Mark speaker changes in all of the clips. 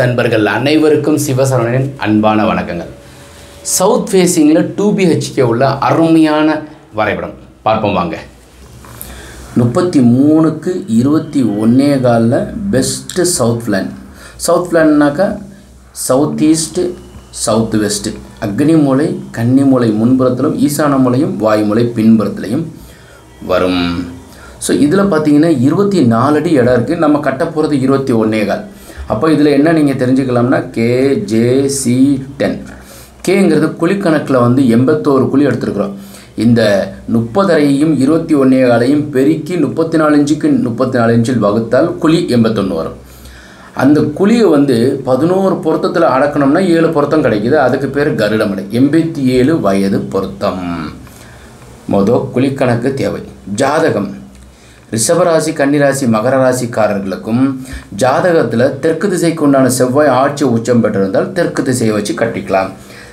Speaker 1: நண்பர்கள் அனைவருக்கும் சிவசரவணனின் அன்பான வணக்கங்கள். சவுத் ஃபேஸிங்கில் 2BHK உள்ள அருமையான வரைபடம் பார்ப்போம் வாங்க. 33க்கு 21.25 பெஸ்ட்டு சவுத் பிளான். சவுத் பிளான்னாக்கா சவுத் ஈஸ்ட்டு சவுத் வெஸ்ட்டு, அக்னி மூலை கன்னி மூலை முன்புறத்திலும் ஈசான மூலையும் வாயு மூலை பின்புறத்துலையும் வரும். ஸோ இதில் பார்த்தீங்கன்னா 24 அடி இடம் இருக்குது. நம்ம கட்ட போகிறது 21.25. அப்போ இதில் என்ன நீங்கள் தெரிஞ்சுக்கலாம்னா KJC10. கேங்கிறது குழிக்கணக்கில் வந்து 81 குழி எடுத்துருக்குறோம். இந்த 30 அறையையும் 21.25 பெருக்கி 34 இன்ச்சுக்கு 34 இன்ச்சில் வகுத்தால் குழி 81 வரும். அந்த குழியை வந்து 11 பொருத்தத்தில் அடக்கணும்னா 7 பொருத்தம் கிடைக்குது. அதுக்கு பேர் கருடமடை. 87 வயது பொருத்தம். மொதல் குழிக்கணக்கு தேவை. ஜாதகம் ரிஷபராசி கன்னிராசி மகர ராசிக்காரர்களுக்கும் ஜாதகத்தில் தெற்கு திசைக்கு உண்டான செவ்வாய் ஆட்சி உச்சம் பெற்றிருந்தால் தெற்கு திசையை வச்சு கட்டிக்கலாம்.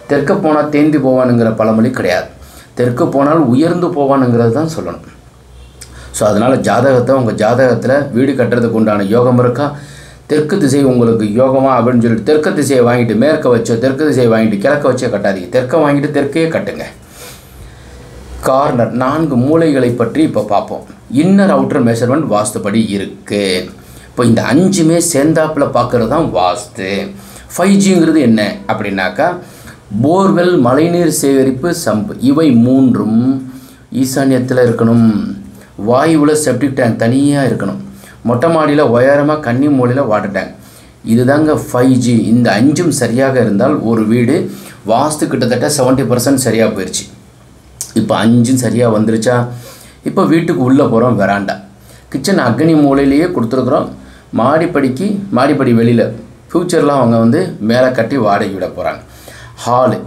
Speaker 1: தெற்கு போனால் தேந்தி போவானுங்கிற பழமொழி கிடையாது. தெற்கு போனால் உயர்ந்து போவானுங்கிறது தான் சொல்லணும். ஸோ அதனால் ஜாதகத்தை உங்கள் ஜாதகத்தில் வீடு கட்டுறதுக்கு உண்டான யோகம் இருக்கா, தெற்கு திசை உங்களுக்கு யோகமா அப்படின்னு சொல்லிட்டு தெற்கு திசையை வாங்கிட்டு மேற்க வச்சோ தெற்கு திசையை வாங்கிட்டு கிழக்க வச்சோ கட்டாதீங்க. தெற்கை வாங்கிட்டு தெற்கே கட்டுங்க. கார்னர் 4 மூலைகளை பற்றி இப்போ பார்ப்போம். இன்னர் அவுட்டர் மெஷர்மெண்ட் வாஸ்துப்படி இருக்குது. இப்போ இந்த 5மே சேர்ந்தாப்பில் பார்க்குறது தான் வாஸ்து. 5Gங்கிறது என்ன அப்படின்னாக்கா போர்வெல், மழைநீர் சேகரிப்பு, சம்பு, இவை 3ம் ஈசான்யத்தில் இருக்கணும். வாயுவில் செப்டிக் டேங்க் தனியாக இருக்கணும். மொட்டை மாடியில் உயரமாக கன்னி மூலையில் வாட்டர் டேங்க். இதுதாங்க 5G. இந்த 5ம் சரியாக இருந்தால் ஒரு வீடு வாஸ்து கிட்டத்தட்ட 70% சரியாக போயிடுச்சு. இப்போ 5ம் சரியாக வந்துருச்சா? இப்போ வீட்டுக்கு உள்ளே போகிறோம். வெராண்டா கிச்சன் அக்னி மூலையிலேயே கொடுத்துருக்குறோம். மாடிப்படி வெளியில் ஃப்யூச்சரில் அவங்க வந்து மேலே கட்டி வாடகை விட போகிறாங்க. ஹாலு,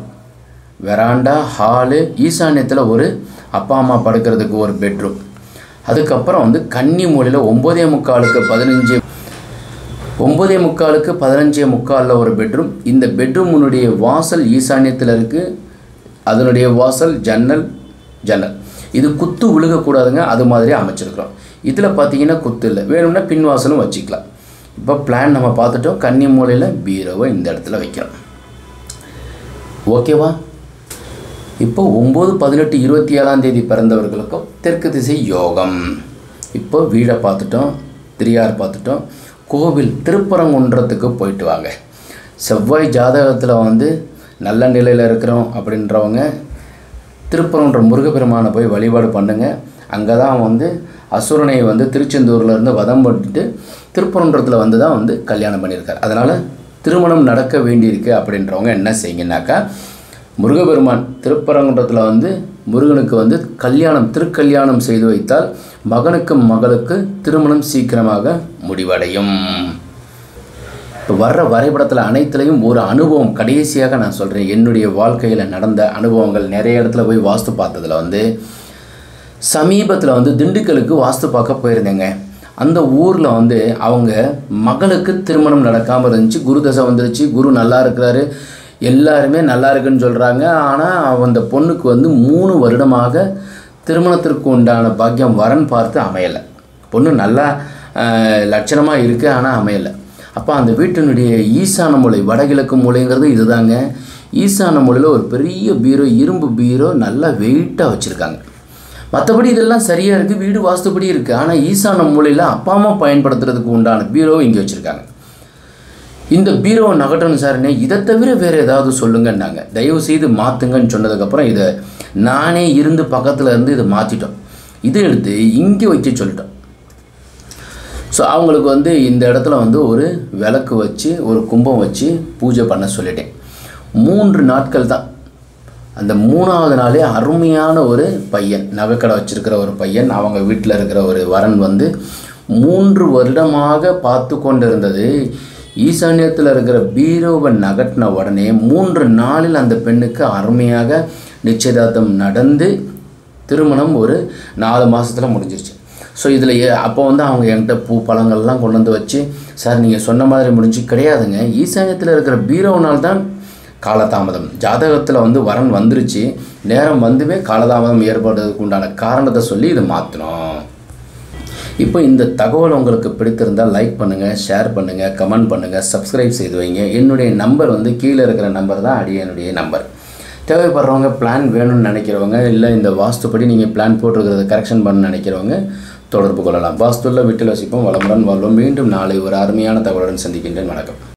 Speaker 1: வெராண்டா, ஹாலு, ஈசான்யத்தில் ஒரு அப்பா அம்மா படுக்கிறதுக்கு ஒரு பெட்ரூம். அதுக்கப்புறம் வந்து கன்னி மூலையில் 9:45க்கு 15:45 ஒரு பெட்ரூம். இந்த பெட்ரூமுடைய வாசல் ஈசான்யத்தில் இருக்குது. அதனுடைய வாசல் ஜன்னல். இது குத்து விழுகக்கூடாதுங்க. அது மாதிரி அமைச்சிருக்கிறோம். இதில் பார்த்தீங்கன்னா குத்து இல்லை. வேணும்னா பின் வாசலும் வச்சுக்கலாம். இப்போ பிளான் நம்ம பார்த்துட்டோம். கன்னி மூலையில் பீரோவை இந்த இடத்துல வைக்கிறோம். ஓகேவா? இப்போ 9, 18, 27ஆம் தேதி பிறந்தவர்களுக்கும் தெற்கு திசை யோகம். இப்போ வீடை பார்த்துட்டோம், திரியார் பார்த்துட்டோம். கோவில் திருப்பரங்குன்றத்துக்கு போயிட்டு வாங்க. செவ்வாய் ஜாதகத்தில் வந்து நல்ல நிலையில் இருக்கிறோம் அப்படின்றவங்க திருப்பரங்குன்ற முருகப்பெருமானை போய் வழிபாடு பண்ணுங்கள். அங்கே தான் வந்து அசுரனை வந்து திருச்செந்தூர்லேருந்து வதம் பண்ணிட்டு திருப்பரங்குன்றத்தில் வந்து தான் வந்து கல்யாணம் பண்ணியிருக்கார். அதனால் திருமணம் நடக்க வேண்டியிருக்கு அப்படின்றவங்க என்ன செய்யுங்கன்னாக்கா முருகப்பெருமான் திருப்பரங்குன்றத்தில் வந்து முருகனுக்கு வந்து திருக்கல்யாணம் செய்து வைத்தால் மகனுக்கும் மகளுக்கு திருமணம் சீக்கிரமாக முடிவடையும். இப்போ வர்ற வரைபடத்தில் அனைத்துலேயும் ஒரு அனுபவம் கடைசியாக நான் சொல்கிறேன். என்னுடைய வாழ்க்கையில் நடந்த அனுபவங்கள். நிறைய இடத்துல போய் வாஸ்து பார்த்ததில் வந்து சமீபத்தில் வந்து திண்டுக்கலுக்கு வாஸ்து பார்க்க போயிருந்தேங்க. அந்த ஊரில் வந்து அவங்க மகளுக்கு திருமணம் நடக்காமல் இருந்துச்சு. குரு தசை வந்துருச்சு. குரு நல்லா இருக்கிறாரு. எல்லாருமே நல்லா இருக்குன்னு சொல்கிறாங்க. ஆனால் அந்த பொண்ணுக்கு வந்து 3 வருடமாக திருமணத்திற்கு உண்டான பாக்கியம் வரன் பார்த்து அமையலை. பொண்ணு நல்லா லட்சணமாக இருக்குது, ஆனால் அமையலை. அப்போ அந்த வீட்டினுடைய ஈசான மூலை, வடகிழக்கு மூலைங்கிறது இதுதாங்க. ஈசான மூலையில் ஒரு பெரிய பீரோ, இரும்பு பீரோ, நல்லா வெயிட்டாக வச்சுருக்காங்க. மற்றபடி இதெல்லாம் சரியாக இருக்குது, வீடு வாஸ்துப்படி இருக்குது. ஆனால் ஈசான மூலையில் அப்பா அம்மா பயன்படுத்துறதுக்கு உண்டான பீரோவை இங்கே வச்சுருக்காங்க. இந்த பீரோவை நகட்டணும் சார்னே, இதை தவிர வேறு ஏதாவது சொல்லுங்கன்னாங்க. தயவு செய்து மாற்றுங்கன்னு சொன்னதுக்கப்புறம் இதை நானே இருந்து பக்கத்தில் இருந்து இதை மாற்றிட்டோம். இதை எடுத்து இங்கே வைக்க சொல்லிட்டோம். ஸோ அவங்களுக்கு வந்து இந்த இடத்துல வந்து ஒரு விளக்கு வச்சு ஒரு கும்பம் வச்சு பூஜை பண்ண சொல்லிட்டேன். 3 நாட்கள் தான். அந்த 3ஆவது நாளே அருமையான ஒரு பையன், நகைக்கடை வச்சுருக்கிற ஒரு பையன், அவங்க வீட்டில் இருக்கிற ஒரு வரன் வந்து 3 வருடமாக பார்த்து கொண்டு இருந்தது. ஈசான்யத்தில் இருக்கிற பீரோவை நகட்டின உடனே 3 நாளில் அந்த பெண்ணுக்கு அருமையாக நிச்சயதார்த்தம் நடந்து திருமணம் ஒரு 4 மாதத்தில் முடிஞ்சிருச்சு. ஸோ இதில் அப்போ வந்து அவங்க என்கிட்ட பூ பழங்கள்லாம் கொண்டு வந்து வச்சு, சார் நீங்கள் சொன்ன மாதிரி முடிஞ்சு கிடையாதுங்க, ஈசான்யத்தில் இருக்கிற பீரோனால் தான் காலதாமதம். ஜாதகத்தில் வந்து வரன் வந்துருச்சு, நேரம் வந்துவே காலதாமதம் ஏற்படுறதுக்கு உண்டான காரணத்தை சொல்லி இதை மாற்றணும். இப்போ இந்த தகவல் உங்களுக்கு பிடித்திருந்தால் லைக் பண்ணுங்கள், ஷேர் பண்ணுங்கள், கமெண்ட் பண்ணுங்கள், சப்ஸ்கிரைப் செய்து வைங்க. என்னுடைய நம்பர் வந்து கீழே இருக்கிற நம்பர் தான் என்னுடைய நம்பர். தேவைப்படுறவங்க பிளான் வேணும்னு நினைக்கிறவங்க, இல்லை இந்த வாஸ்துப்படி நீங்கள் பிளான் போட்டிருக்கிறத கரெக்ஷன் பண்ண நினைக்கிறவங்க தொடர்பு கொள்ளலாம். வாஸ்துவில் வீட்டில் வசிப்போம், வளமுடன் வாழ்வோம். மீண்டும் நாளை ஒரு அருமையான தகவலுடன் சந்திக்கின்றேன். வணக்கம்.